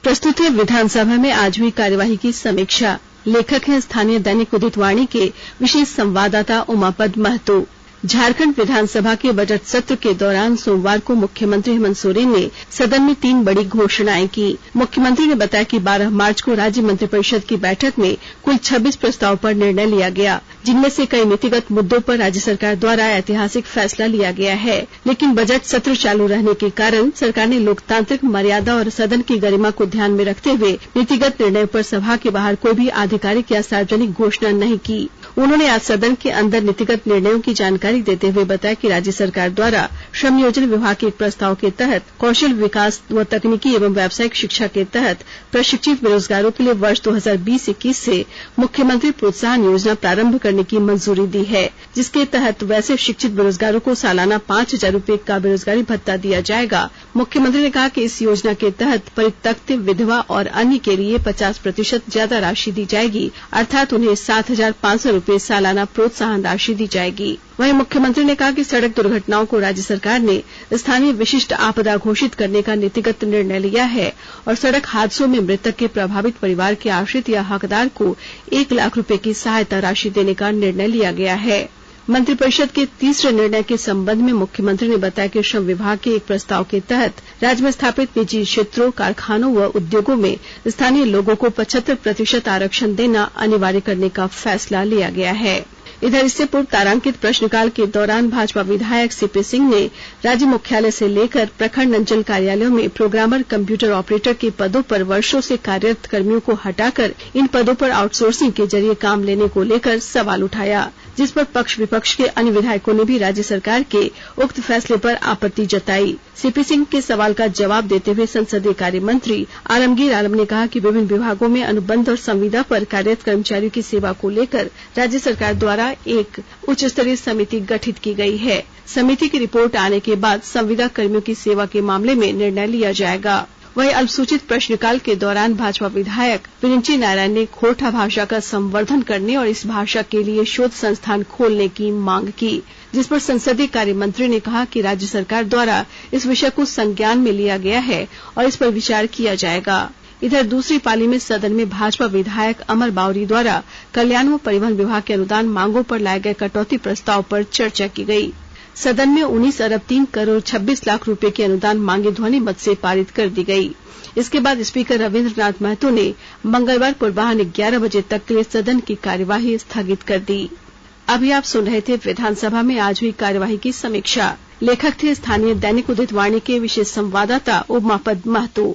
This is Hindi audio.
प्रस्तुत है विधानसभा में आज हुई कार्यवाही की समीक्षा। लेखक हैं स्थानीय दैनिक उदित वाणी के विशेष संवाददाता उमापद महतो। झारखंड विधानसभा के बजट सत्र के दौरान सोमवार को मुख्यमंत्री हेमंत सोरेन ने सदन में 3 बड़ी घोषणाएं की। मुख्यमंत्री ने बताया कि 12 मार्च को राज्य मंत्रिपरिषद की बैठक में कुल 26 प्रस्ताव पर निर्णय लिया गया, जिनमें से कई नीतिगत मुद्दों पर राज्य सरकार द्वारा ऐतिहासिक फैसला लिया गया है। लेकिन बजट सत्र चालू रहने के कारण सरकार ने लोकतांत्रिक मर्यादा और सदन की गरिमा को ध्यान में रखते हुए नीतिगत निर्णय पर सभा के बाहर कोई भी आधिकारिक या सार्वजनिक घोषणा नहीं की। उन्होंने आज सदन के अंदर नीतिगत निर्णयों की जानकारी देते हुए बताया कि राज्य सरकार द्वारा श्रम नियोजन विभाग के एक प्रस्ताव के तहत कौशल विकास व तकनीकी एवं व्यावसायिक शिक्षा के तहत प्रशिक्षित बेरोजगारों के लिए वर्ष 2020-21 से मुख्यमंत्री प्रोत्साहन योजना प्रारंभ करने की मंजूरी दी है, जिसके तहत वैसे शिक्षित बेरोजगारों को सालाना 5,000 रूपये का बेरोजगारी भत्ता दिया जाएगा। मुख्यमंत्री ने कहा कि इस योजना के तहत परित्यक्त विधवा और अन्य के लिए 50% ज्यादा राशि दी जाएगी, अर्थात उन्हें 7,500 रूपये सालाना प्रोत्साहन राशि दी जाएगी। वहीं मुख्यमंत्री ने कहा कि सड़क दुर्घटनाओं को राज्य सरकार ने स्थानीय विशिष्ट आपदा घोषित करने का नीतिगत निर्णय लिया है और सड़क हादसों में मृतक के प्रभावित परिवार के आश्रित या हकदार को 1 लाख रूपये की सहायता राशि देने का निर्णय लिया गया है। मंत्रिपरिषद के तीसरे निर्णय के संबंध में मुख्यमंत्री ने बताया कि श्रम विभाग के एक प्रस्ताव के तहत राज्य में स्थापित निजी क्षेत्रों, कारखानों व उद्योगों में स्थानीय लोगों को 75% आरक्षण देना अनिवार्य करने का फैसला लिया गया है। इधर इससे पूर्व तारांकित प्रश्नकाल के दौरान भाजपा विधायक सीपी सिंह ने राज्य मुख्यालय से लेकर प्रखंड अंचल कार्यालयों में प्रोग्रामर, कंप्यूटर ऑपरेटर के पदों पर वर्षों से कार्यरत कर्मियों को हटाकर इन पदों पर आउटसोर्सिंग के जरिए काम लेने को लेकर सवाल उठाया, जिस पर पक्ष विपक्ष के अन्य विधायकों ने भी राज्य सरकार के उक्त फैसले पर आपत्ति जताई। सीपी सिंह के सवाल का जवाब देते हुए संसदीय कार्य मंत्री आलमगीर आलम ने कहा कि विभिन्न विभागों में अनुबंध और संविदा पर कार्यरत कर्मचारियों की सेवा को लेकर राज्य सरकार द्वारा एक उच्च स्तरीय समिति गठित की गई है। समिति की रिपोर्ट आने के बाद संविदा कर्मियों की सेवा के मामले में निर्णय लिया जाएगा। वहीं अल्पसूचित प्रश्नकाल के दौरान भाजपा विधायक विरिंची नारायण ने खोरठा भाषा का संवर्धन करने और इस भाषा के लिए शोध संस्थान खोलने की मांग की, जिस पर संसदीय कार्य मंत्री ने कहा कि राज्य सरकार द्वारा इस विषय को संज्ञान में लिया गया है और इस पर विचार किया जाएगा। इधर दूसरी पाली में सदन में भाजपा विधायक अमर बावरी द्वारा कल्याण व परिवहन विभाग के अनुदान मांगों पर लाए गए कटौती प्रस्ताव पर चर्चा की गई। सदन में 19 अरब 3 करोड़ 26 लाख रुपए की अनुदान मांगे ध्वनि मत से पारित कर दी गई। इसके बाद स्पीकर रविंद्रनाथ महतो ने मंगलवार पूर्वाह्न 11 बजे तक के लिए सदन की कार्यवाही स्थगित कर दी। अभी आप सुन रहे थे विधानसभा में आज हुई कार्यवाही की समीक्षा। लेखक थे स्थानीय दैनिक उदित वाणी के विशेष संवाददाता उमापद महतो।